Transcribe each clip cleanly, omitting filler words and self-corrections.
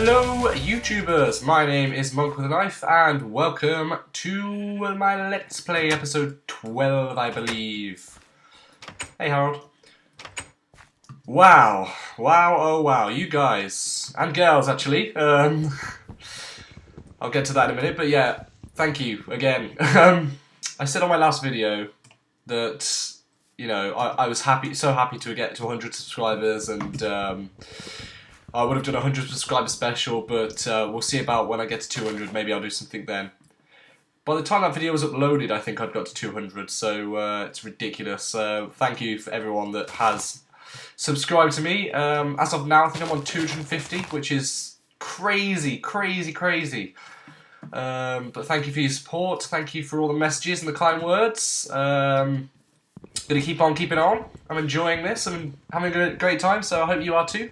Hello YouTubers, my name is Monk with a Knife and welcome to my Let's Play episode 12 I believe. Hey Harold. Wow, oh wow, you guys, and girls actually, I'll get to that in a minute, but yeah, thank you again. I said on my last video that, you know, I was so happy to get to 100 subscribers and I would have done a 100 subscriber special, but we'll see about when I get to 200, maybe I'll do something then. By the time that video was uploaded, I think I'd got to 200, so it's ridiculous. Thank you for everyone that has subscribed to me. As of now, I think I'm on 250, which is crazy. But thank you for your support, thank you for all the messages and the kind words. Gonna keep on keeping on. I'm enjoying this, I'm having a great time, so I hope you are too.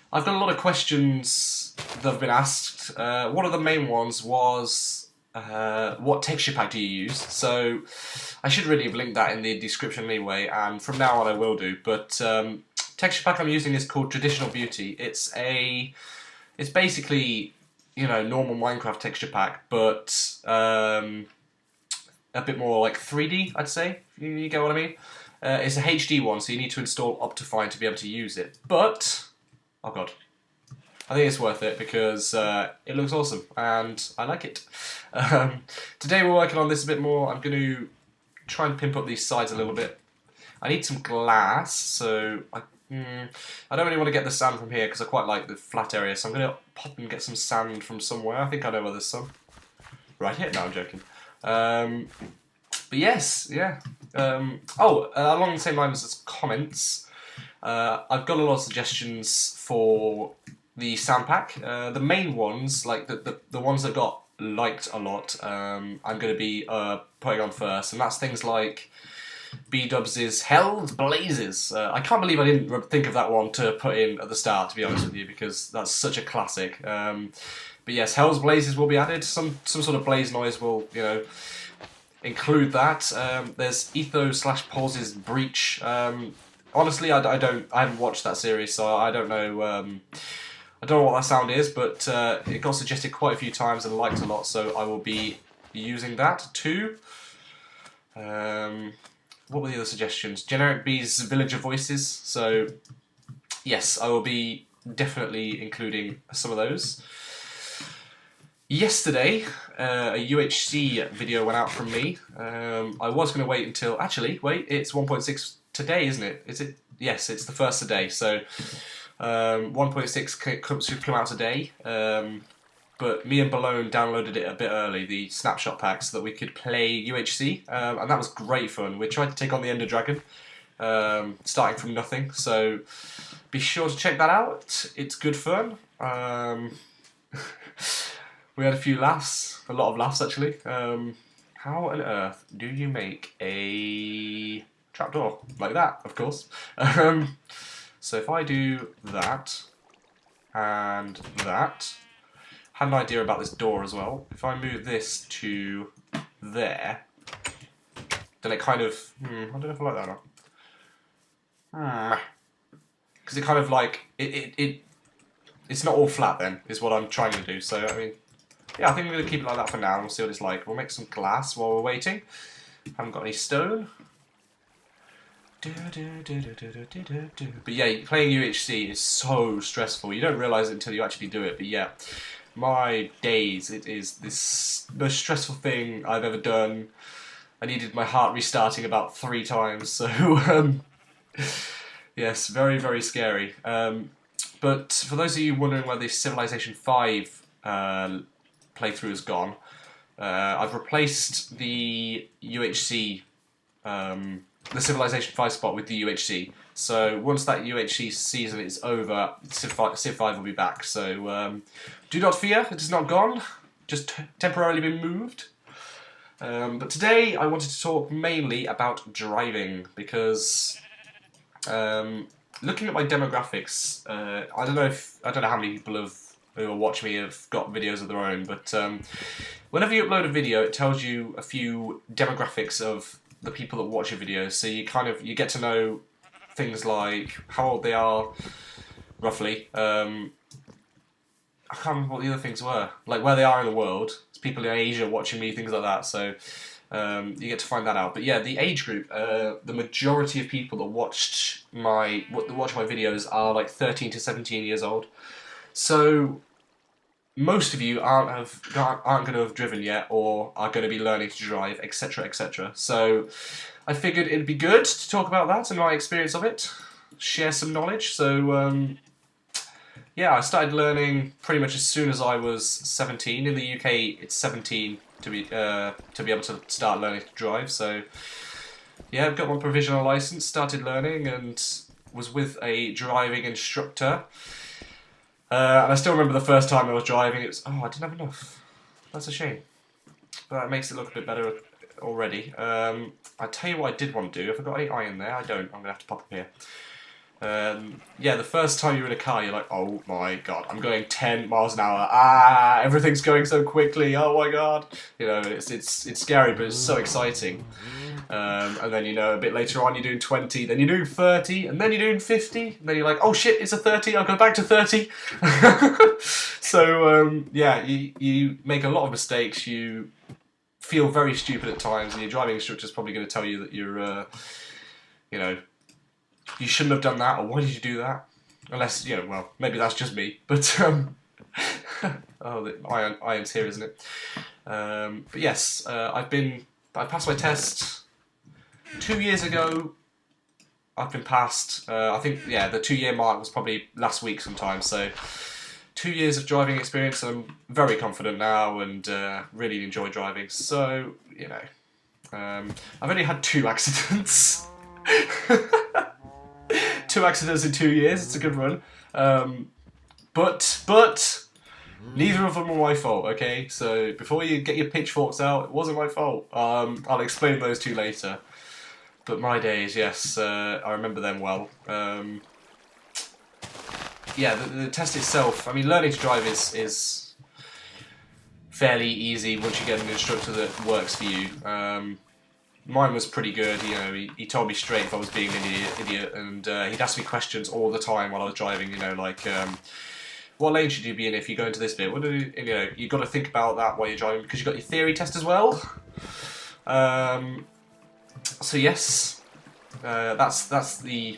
I've got a lot of questions that have been asked. One of the main ones was, what texture pack do you use? So, I should really have linked that in the description anyway, and from now on I will do. But texture pack I'm using is called Traditional Beauty. It's basically, you know, normal Minecraft texture pack, but a bit more like 3D, I'd say. You get what I mean? It's a HD one, so you need to install Optifine to be able to use it. But oh god, I think it's worth it because it looks awesome and I like it. Today we're working on this a bit more. I'm going to try and pimp up these sides a little bit. I need some glass, so I don't really want to get the sand from here because I quite like the flat area, so I'm going to pop and get some sand from somewhere. I think I know where there's some. Right here? No, I'm joking. But yes, yeah. Along the same lines as comments, I've got a lot of suggestions for the sound pack. The main ones, like the ones that got liked a lot, I'm going to be putting on first, and that's things like B-Dubs' Hell's Blazes. I can't believe I didn't think of that one to put in at the start, to be honest with you, because that's such a classic. But yes, Hell's Blazes will be added. Some sort of blaze noise will, you know, include that. There's Etho/Paus's Breach. Honestly, I haven't watched that series, so I don't know. I don't know what that sound is, but it got suggested quite a few times and liked a lot, so I will be using that too. What were the other suggestions? Generic B's Villager Voices. So yes, I will be definitely including some of those. Yesterday, a UHC video went out from me. I was going to wait until... Actually, wait, it's 1.6 today, isn't it? Is it? Yes, it's the first today. So 1.6 should come out today. But me and Balone downloaded it a bit early, the snapshot pack, so that we could play UHC. And that was great fun. We tried to take on the Ender Dragon, starting from nothing. So be sure to check that out. It's good fun. We had a few laughs, a lot of laughs actually. How on earth do you make a trapdoor? Like that, of course. So if I do that, and that, had an idea about this door as well. If I move this to there, then it kind of, I don't know if I like that or not. Because it kind of like, it's not all flat then, is what I'm trying to do. So, I mean, yeah, I think we're going to keep it like that for now, and we'll see what it's like. We'll make some glass while we're waiting. Haven't got any stone. But yeah, playing UHC is so stressful. You don't realise it until you actually do it, but yeah. My days, it is this most stressful thing I've ever done. I needed my heart restarting about 3 times, so yes, very, very scary. But for those of you wondering where the Civilization 5 playthrough has gone, I've replaced the UHC, the Civilization 5 spot with the UHC. So once that UHC season is over, Civ 5 will be back. So do not fear, it is not gone, just temporarily been moved. But today I wanted to talk mainly about driving because looking at my demographics, I don't know how many people who watch me have got videos of their own, but whenever you upload a video, it tells you a few demographics of the people that watch your videos. So you get to know things like how old they are, roughly, I can't remember what the other things were. Like where they are in the world. There's people in Asia watching me, things like that. So you get to find that out. But yeah, the age group, the majority of people that watch my videos are like 13 to 17 years old. So most of you aren't going to have driven yet, or are going to be learning to drive, etc., etc. So I figured it'd be good to talk about that and my experience of it, share some knowledge. So yeah, I started learning pretty much as soon as I was 17. In the UK, it's 17 to be able to start learning to drive. So yeah, I've got my provisional license, started learning, and was with a driving instructor. And I still remember the first time I was driving, it was, oh, I didn't have enough. That's a shame. But that makes it look a bit better already. I tell you what I did want to do. Have I got any iron there? I don't. I'm going to have to pop up here. Yeah, the first time you're in a car, you're like, oh my god, I'm going 10 miles an hour. Ah, everything's going so quickly. Oh my god. You know, it's scary, but it's so exciting. And then, you know, a bit later on you're doing 20, then you're doing 30, and then you're doing 50, and then you're like, oh shit, it's a 30, I'll go back to 30. So, yeah, you make a lot of mistakes, you feel very stupid at times, and your driving instructor's probably going to tell you that you're, you know, you shouldn't have done that, or why did you do that? Unless, you know, well, maybe that's just me, but, oh, the iron's here, isn't it? But yes, I passed my test 2 years ago. I've been passed, I think, yeah, the 2-year mark was probably last week sometime, so 2 years of driving experience, and I'm very confident now, and really enjoy driving, so, you know, I've only had 2 accidents. 2 accidents in 2 years, it's a good run, but neither of them were my fault, okay? So before you get your pitchforks out, it wasn't my fault. I'll explain those 2 later. But my days, yes, I remember them well. Yeah, the test itself, I mean, learning to drive is fairly easy once you get an instructor that works for you. Mine was pretty good, you know, he told me straight if I was being an idiot, and he'd ask me questions all the time while I was driving, you know, like, what lane should you be in if you go into this bit? What do you know, you've got to think about that while you're driving, because you've got your theory test as well. So yes, that's the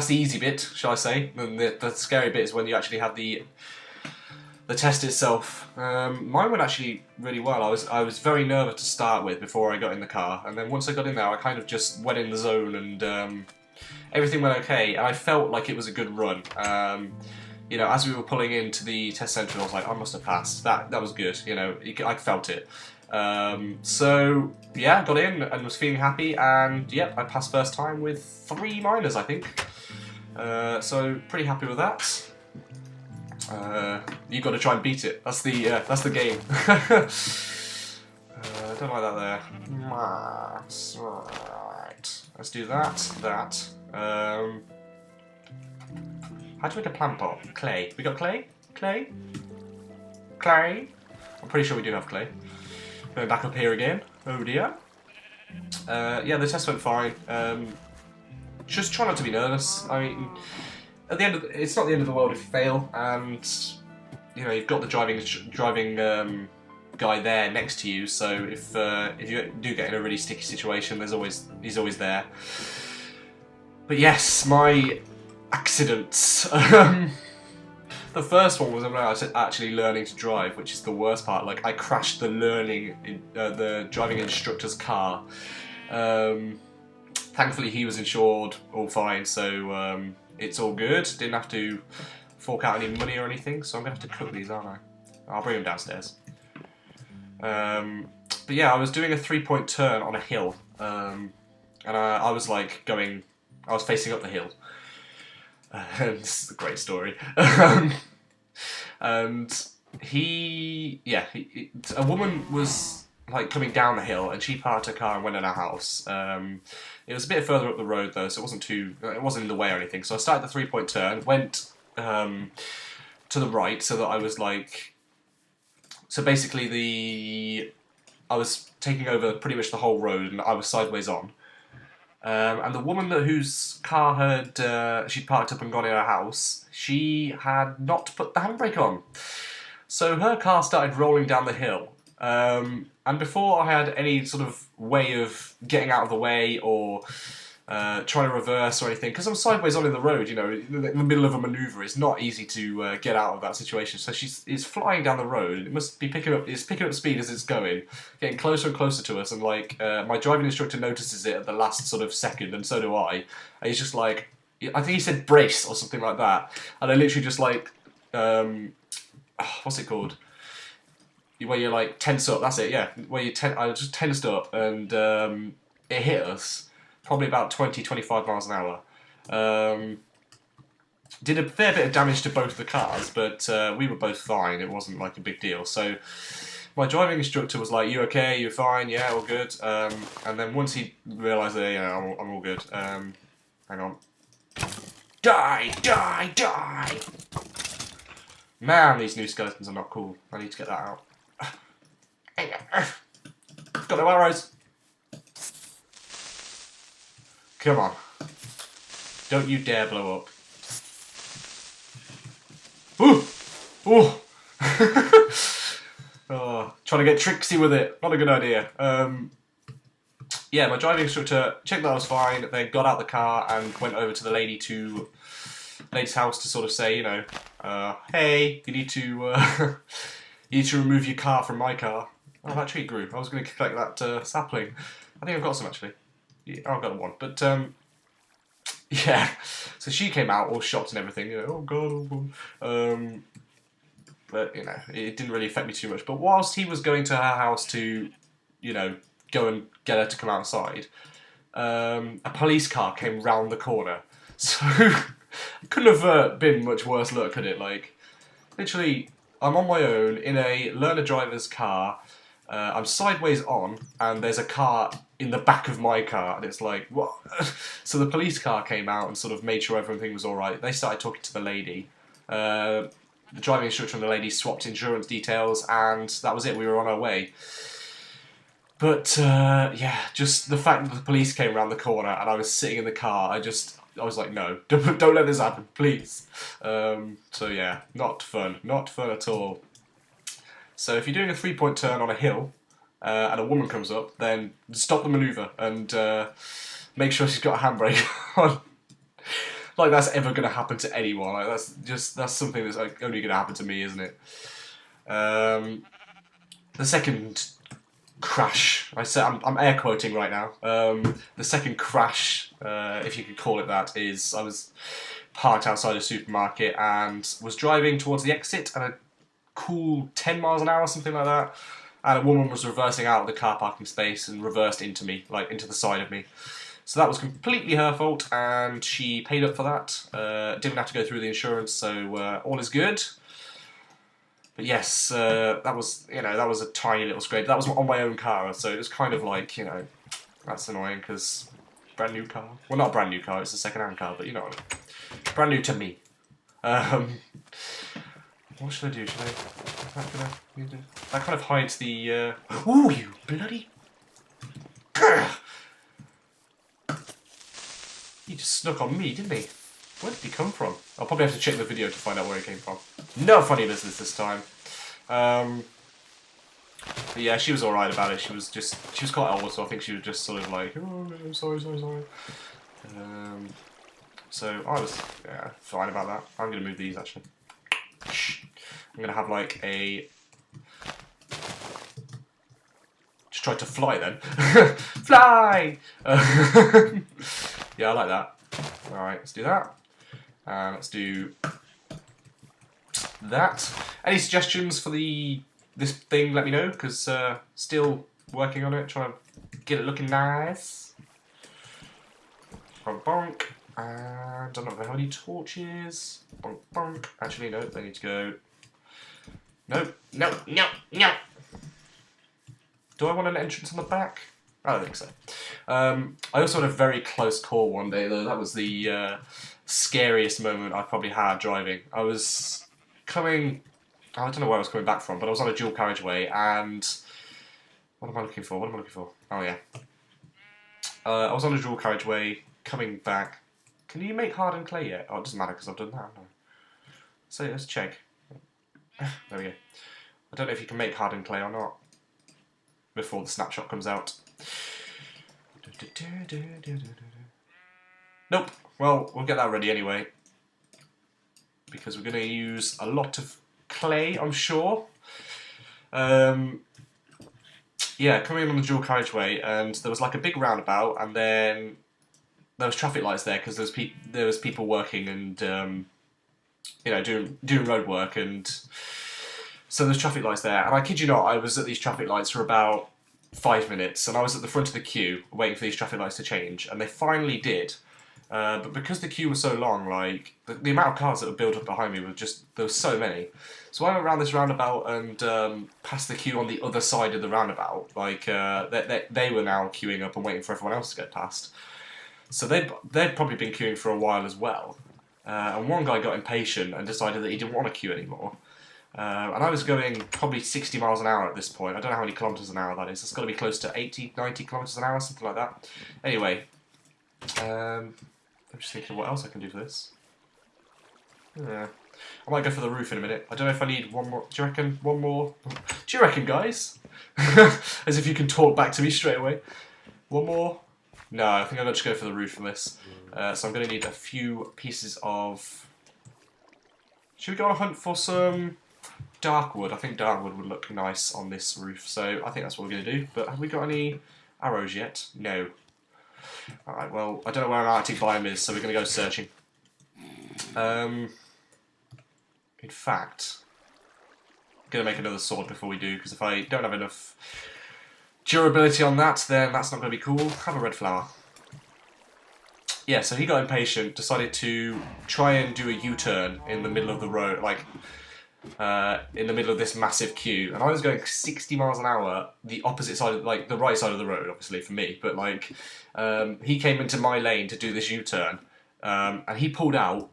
easy bit, shall I say, and the scary bit is when you actually have the test itself. Mine went actually really well. I was very nervous to start with before I got in the car, and then once I got in there I kind of just went in the zone, and everything went okay, and I felt like it was a good run. You know, as we were pulling into the test centre, I was like, I must have passed. That was good, you know, I felt it. So yeah, got in and was feeling happy, and yep, I passed first time with 3 minors, I think. So pretty happy with that. You've got to try and beat it. That's the game. Don't like that there. Right. Let's do that. How do you make a plant pot? Clay. We got clay? Clay? I'm pretty sure we do have clay. Going back up here again. Oh dear. Yeah, the test went fine. Just try not to be nervous. I mean, at the end of it's not the end of the world if you fail, and you know you've got the driving guy there next to you. So if you do get in a really sticky situation, he's always there. But yes, my accidents. The first one was when I was actually learning to drive, which is the worst part. Like, I crashed the the driving instructor's car. Thankfully, he was insured, all fine, so it's all good. Didn't have to fork out any money or anything, so I'm going to have to cook these, aren't I? I'll bring them downstairs. But yeah, I was doing a 3-point turn on a hill, and I was like I was facing up the hill. This is a great story. And a woman was like coming down the hill, and she parked her car and went in our house. It was a bit further up the road though, so it wasn't in the way or anything. So I started the 3-point turn, went to the right, so that I was like, so basically I was taking over pretty much the whole road, and I was sideways on. And the woman whose car she'd parked up and gone in her house, she had not put the handbrake on. So her car started rolling down the hill. And before I had any sort of way of getting out of the way or trying to reverse or anything, because I'm sideways on in the road, you know, in the middle of a manoeuvre, it's not easy to get out of that situation. So it's flying down the road. It must be picking up speed as it's going, getting closer and closer to us. And like my driving instructor notices it at the last sort of second, and so do I. And he's just like, I think he said brace or something like that, and I literally just like, what's it called? Where you like tense up. That's it. Yeah, where I just tensed up, and it hit us. Probably about 20-25 miles an hour. Did a fair bit of damage to both the cars, but we were both fine. It wasn't like a big deal. So my driving instructor was like, "You okay? You fine? Yeah, all good." And then once he realised that, yeah, I'm all good. Hang on. Die! Die! Die! Man, these new skeletons are not cool. I need to get that out. Got no arrows. Come on. Don't you dare blow up. Ooh! Ooh! Oh, trying to get tricksy with it. Not a good idea. Yeah, my driving instructor checked that I was fine, then got out the car and went over to the lady's house to sort of say, you know, hey, you need to you need to remove your car from my car. Oh, that tree grew. I was going to collect that sapling. I think I've got some actually. Yeah, I've got one, but yeah. So she came out all shocked and everything. You know, oh god, oh god. But you know, it didn't really affect me too much. But whilst he was going to her house to, you know, go and get her to come outside, a police car came round the corner. So it couldn't have been much worse luck, could it? Like, literally, I'm on my own in a learner driver's car. I'm sideways on, and there's a car in the back of my car, and it's like, what? So the police car came out and sort of made sure everything was alright. They started talking to the lady. The driving instructor and the lady swapped insurance details, and that was it. We were on our way. But, yeah, just the fact that the police came around the corner and I was sitting in the car, I was like, no, don't let this happen, please. So yeah, not fun at all. So if you're doing a 3-point turn on a hill, and a woman comes up, then stop the manoeuvre and make sure she's got a handbrake on. Like that's ever going to happen to anyone. Like that's something that's like only going to happen to me, isn't it? The second crash, I'm air quoting right now. The second crash, if you could call it that, is I was parked outside a supermarket and was driving towards the exit at a cool 10 miles an hour, something like that. And a woman was reversing out of the car parking space and reversed into me, like into the side of me. So that was completely her fault, and she paid up for that. Didn't have to go through the insurance, so all is good. But yes, that was a tiny little scrape. That was on my own car, so it was kind of like, you know, that's annoying because brand new car. Well, not a brand new car; it's a second-hand car, but you know what I mean. Brand new to me. What should I do? That kind of hides the. Ooh, you bloody! He just snuck on me, didn't he? Where did he come from? I'll probably have to check the video to find out where he came from. No funny business this time. But yeah, she was alright about it. She was quite old, so I think she was just sort of like, oh, no, sorry. So I was fine about that. I'm going to move these actually. I'm going to have like a... Just tried to fly then. Fly! Yeah, I like that. Alright, let's do that. Let's do that. Any suggestions for this thing, let me know, because still working on it, trying to get it looking nice. Bonk, bonk. And don't know if I have any torches. Bonk, bonk. Actually, no, they need to go. No. Do I want an entrance on the back? I don't think so. I also had a very close call one day, though. That was the scariest moment I probably had driving. I was coming... I don't know where I was coming back from, but I was on a dual carriageway, and... What am I looking for? Oh, yeah. I was on a dual carriageway, coming back. Can you make hardened clay yet? Oh, it doesn't matter because I've done that, haven't I? So let's check. There we go. I don't know if you can make hardened clay or not before the snapshot comes out. Nope. Well, we'll get that ready anyway. Because we're going to use a lot of clay, I'm sure. Yeah, coming in on the dual carriageway, and there was like a big roundabout, and then there was traffic lights there because there was people working and you know, doing road work, and so there's traffic lights there. And I kid you not, I was at these traffic lights for about 5 minutes, and I was at the front of the queue waiting for these traffic lights to change, and they finally did. But because the queue was so long, like the amount of cars that were built up behind me there was so many. So I went around this roundabout and past the queue on the other side of the roundabout. Like they were now queuing up and waiting for everyone else to get past. So they'd probably been queuing for a while as well. And one guy got impatient and decided that he didn't want to queue anymore. And I was going probably 60 miles an hour at this point. I don't know how many kilometres an hour that is. It's got to be close to 80, 90 kilometres an hour, something like that. Anyway, I'm just thinking what else I can do for this. Yeah. I might go for the roof in a minute. I don't know if I need one more. Do you reckon one more? Do you reckon, guys? As if you can talk back to me straight away. One more? No, I think I'm going to just go for the roof for this. So I'm going to need a few pieces of... Should we go on a hunt for some dark wood? I think dark wood would look nice on this roof. So I think that's what we're going to do. But have we got any arrows yet? No. Alright, well, I don't know where an Arctic biome is, so we're going to go searching. In fact, I'm going to make another sword before we do, because if I don't have enough durability on that, then that's not going to be cool. Have a red flower. Yeah, so he got impatient, decided to try and do a U-turn in the middle of the road, like, in the middle of this massive queue, and I was going 60 miles an hour, the opposite side of, like, the right side of the road, obviously, for me, but, like, he came into my lane to do this U-turn, and he pulled out,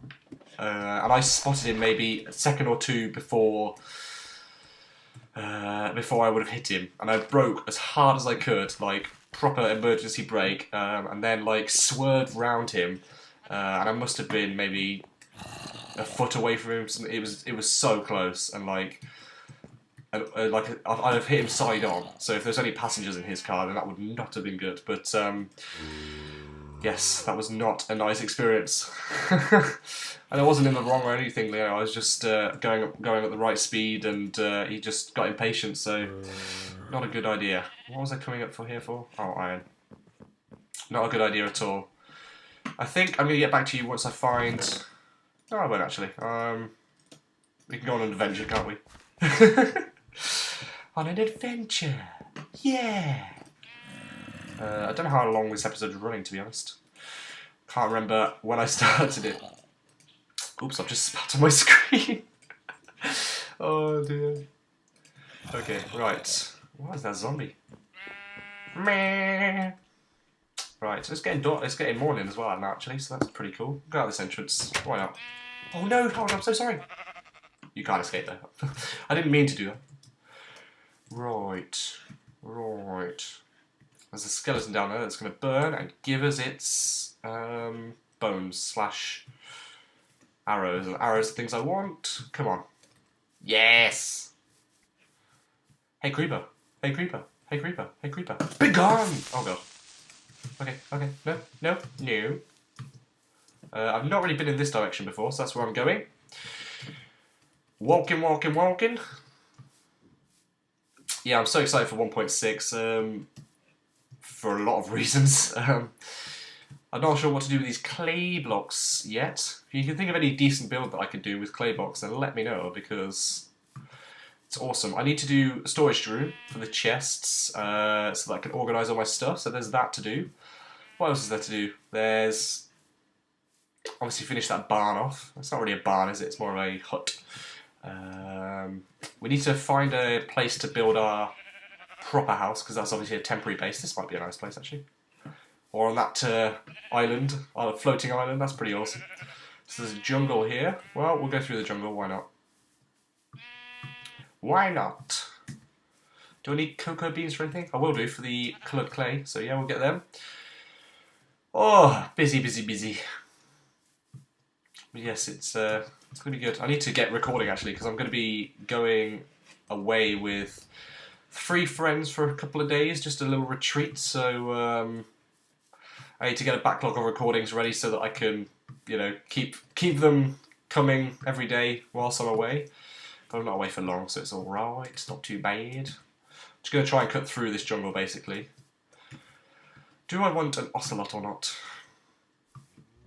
and I spotted him maybe a second or two before I would have hit him, and I broke as hard as I could, like, proper emergency brake, and then, like, swerved round him, and I must have been maybe a foot away from him. It was so close, and like I'd have hit him side on. So if there's any passengers in his car, then that would not have been good. But yes, that was not a nice experience. And I wasn't in the wrong or anything. You know, I was just going at the right speed, and he just got impatient. So not a good idea. What was I coming up for here for? Oh, iron. Not a good idea at all. I think I'm going to get back to you once I find... No, I won't actually. We can go on an adventure, can't we? On an adventure! Yeah! I don't know how long this episode is running, to be honest. Can't remember when I started it. Oops, I've just spat on my screen. Oh dear. Okay, right. Why is that zombie? Meh. Right, so it's getting morning as well now, actually, so that's pretty cool. Go out this entrance. Why not? Oh no, Howard, I'm so sorry. You can't escape there. I didn't mean to do that. Right. There's a skeleton down there that's going to burn and give us its bones / arrows. And arrows are things I want. Come on. Yes! Hey, creeper. Hey, creeper. Hey, creeper. Hey, creeper. Be gone! Oh, God. Okay. No. I've not really been in this direction before, so that's where I'm going. Walking. Yeah, I'm so excited for 1.6 for a lot of reasons. I'm not sure what to do with these clay blocks yet. If you can think of any decent build that I could do with clay blocks, then let me know, because it's awesome. I need to do a storage room for the chests so that I can organise all my stuff, so there's that to do. What else is there to do? There's obviously finish that barn off. It's not really a barn, is it? It's more of a hut. We need to find a place to build our proper house, because that's obviously a temporary base. This might be a nice place, actually. Or on that island, our floating island. That's pretty awesome. So there's a jungle here. Well, we'll go through the jungle. Why not? Why not? Do I need cocoa beans for anything? I will do for the coloured clay. So yeah, we'll get them. Oh, busy, busy, busy. But yes, it's going to be good. I need to get recording actually because I'm going to be going away with 3 friends for a couple of days, just a little retreat. So I need to get a backlog of recordings ready so that I can, you know, keep them coming every day whilst I'm away. But I'm not away for long, so it's all right. It's not too bad. Just going to try and cut through this jungle basically. Do I want an ocelot or not?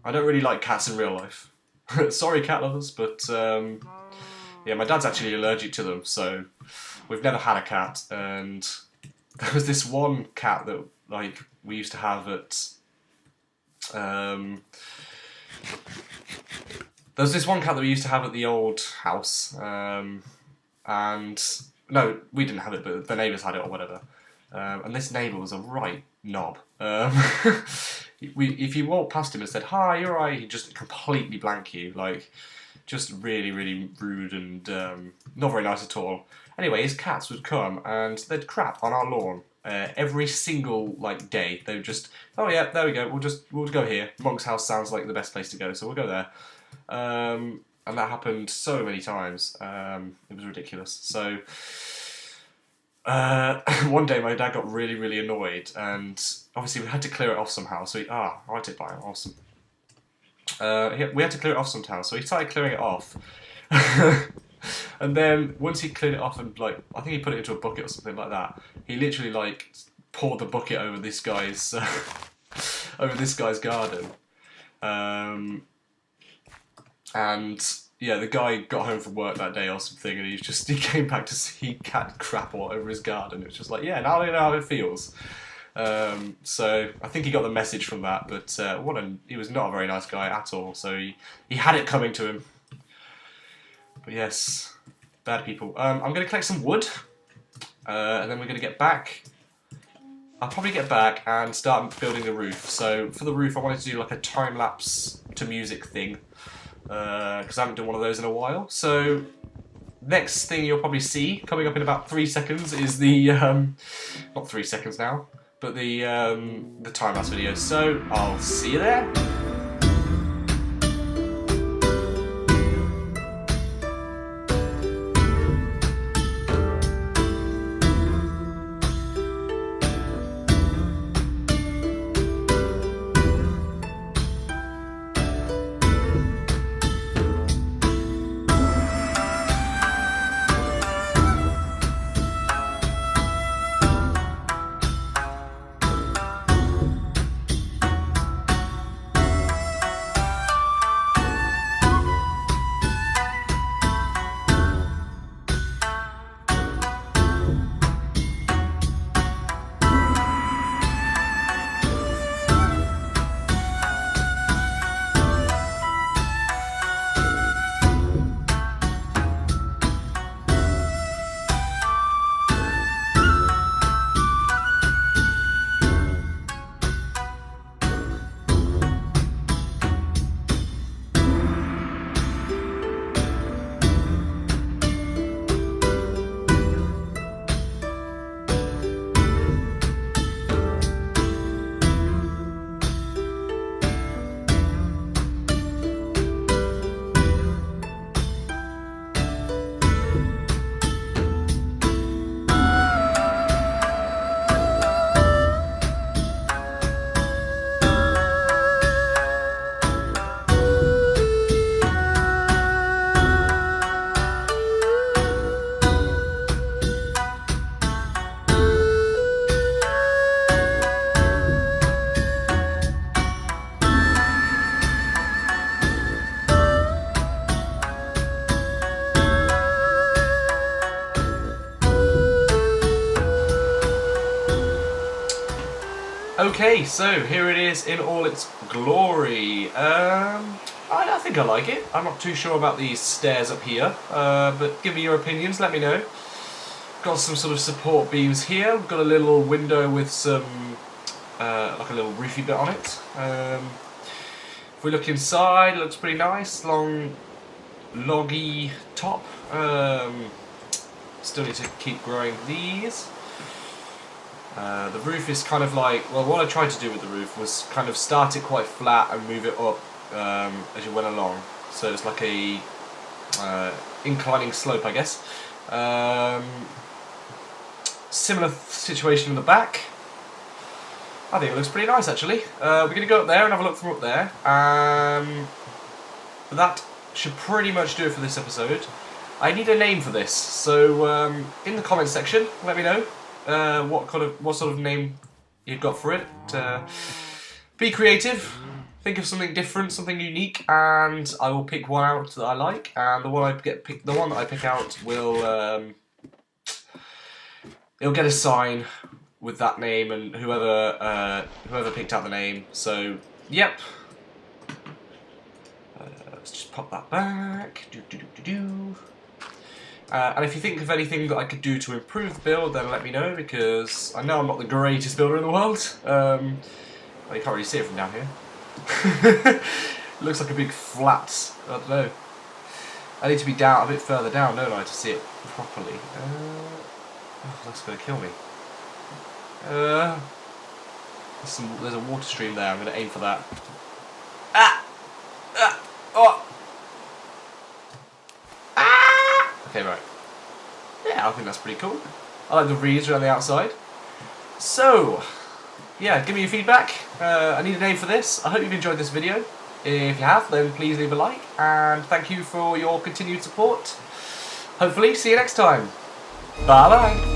I don't really like cats in real life. Sorry cat lovers, but yeah, my dad's actually allergic to them, so we've never had a cat. And there was this one cat that like we used to have at there was this one cat that we used to have at the old house, and no, we didn't have it, but the neighbours had it or whatever. And this neighbour was a right knob. If you walked past him and said, "Hi, you're right," he'd just completely blank you, like, just really, really rude and not very nice at all. Anyway, his cats would come and they'd crap on our lawn every single like day. They would just, "Oh yeah, there we go. We'll go here. Monk's house sounds like the best place to go, so we'll go there." And that happened so many times. It was ridiculous. So. One day my dad got really, really annoyed, and obviously we had to clear it off somehow. So right it by awesome. We had to clear it off somehow, so he started clearing it off. And then once he cleared it off and like I think he put it into a bucket or something like that, he literally like poured the bucket over this guy's garden. And yeah, the guy got home from work that day or something, and he came back to see cat crap all over his garden. It was just like, yeah, now I know how it feels. So I think he got the message from that, but he was not a very nice guy at all. So he had it coming to him. But yes, bad people. I'm going to collect some wood, and then we're going to get back. I'll probably get back and start building the roof. So for the roof, I wanted to do like a time lapse to music thing. Because I haven't done one of those in a while. So next thing you'll probably see coming up in about 3 seconds is the not 3 seconds now, but the time-lapse video. So I'll see you there. Okay, so here it is in all its glory. I think I like it. I'm not too sure about these stairs up here, but give me your opinions, let me know. Got some sort of support beams here. We've got a little window with some, like a little roofy bit on it. If we look inside, it looks pretty nice. Long, loggy top. Still need to keep growing these. The roof is kind of like, well, what I tried to do with the roof was kind of start it quite flat and move it up as you went along. So it's like a inclining slope, I guess. Similar situation in the back. I think it looks pretty nice, actually. We're going to go up there and have a look from up there. But that should pretty much do it for this episode. I need a name for this, so in the comments section, let me know what sort of name you've got for it. Be creative, think of something different, something unique, and I will pick one out that I like. And the one that I pick out will it'll get a sign with that name and whoever picked out the name. So yep. Let's just pop that back. And if you think of anything that I could do to improve the build, then let me know, because I know I'm not the greatest builder in the world. Well, you can't really see it from down here. It looks like a big flat. I don't know. I need to be down a bit further down, don't I, to see it properly. Oh, that's going to kill me. There's a water stream there. I'm going to aim for that. Oh. Okay, right. Yeah, I think that's pretty cool. I like the reeds around the outside. So, yeah, give me your feedback. I need a name for this. I hope you've enjoyed this video. If you have, then please leave a like. And thank you for your continued support. Hopefully, see you next time. Bye-bye.